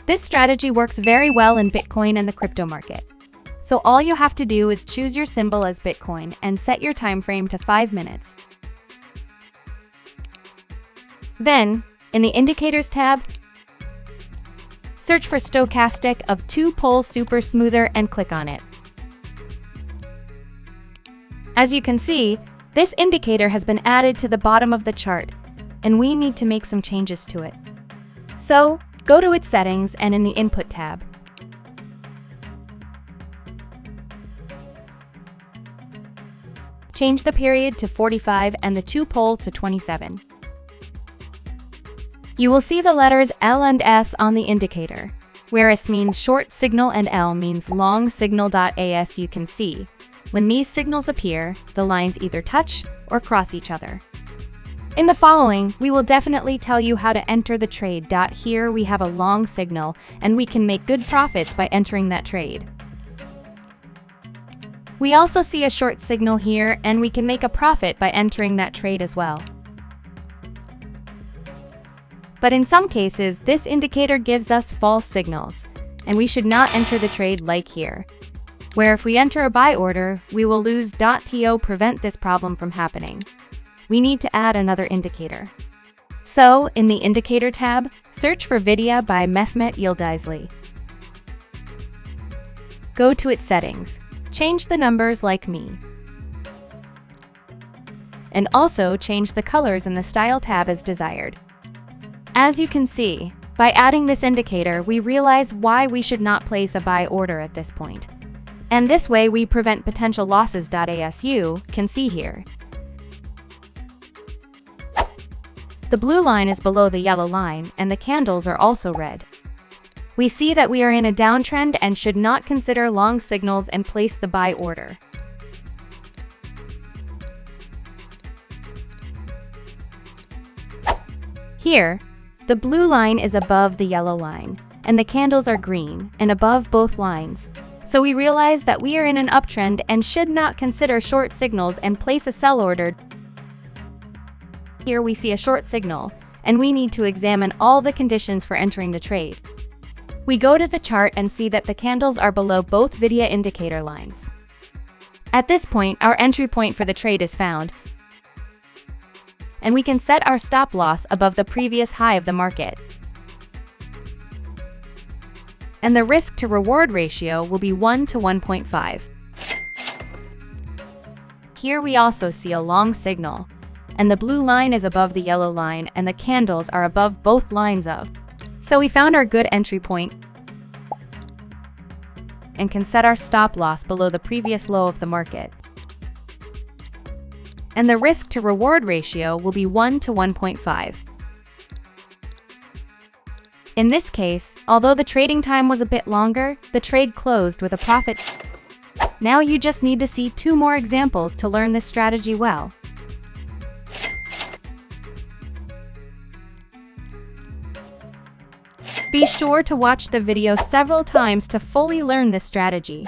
This strategy works very well in Bitcoin and the crypto market. So all you have to do is choose your symbol as Bitcoin and set your time frame to 5 minutes. Then, in the Indicators tab, search for Stochastic of 2-pole super smoother and click on it. As you can see, this indicator has been added to the bottom of the chart, and we need to make some changes to it. So, go to its settings and in the Input tab. Change the period to 45 and the 2-pole to 27. You will see the letters L and S on the indicator, where S means short signal and L means long signal. As you can see, when these signals appear, the lines either touch or cross each other. In the following, we will definitely tell you how to enter the trade. Here we have a long signal, and we can make good profits by entering that trade. We also see a short signal here, and we can make a profit by entering that trade as well. But in some cases, this indicator gives us false signals, and we should not enter the trade like here, where if we enter a buy order, we will lose. To prevent this problem from happening, we need to add another indicator. So, in the Indicator tab, search for Vidya by Mehmet Yıldızlı. Go to its settings, change the numbers like me, and also change the colors in the Style tab as desired. As you can see, by adding this indicator, we realize why we should not place a buy order at this point. And this way we prevent potential losses. As you can see here, the blue line is below the yellow line, and the candles are also red. We see that we are in a downtrend and should not consider long signals and place the buy order. Here, the blue line is above the yellow line, and the candles are green and above both lines. So we realize that we are in an uptrend and should not consider short signals and place a sell order. Here we see a short signal, and we need to examine all the conditions for entering the trade. We go to the chart and see that the candles are below both Vidya indicator lines. At this point, our entry point for the trade is found, and we can set our stop loss above the previous high of the market. And the risk to reward ratio will be 1 to 1.5. Here we also see a long signal, and the blue line is above the yellow line, and the candles are above both lines of. So we found our good entry point and can set our stop loss below the previous low of the market. And the risk to reward ratio will be 1 to 1.5. In this case, although the trading time was a bit longer, the trade closed with a profit. Now you just need to see 2 more examples to learn this strategy well. Be sure to watch the video several times to fully learn this strategy.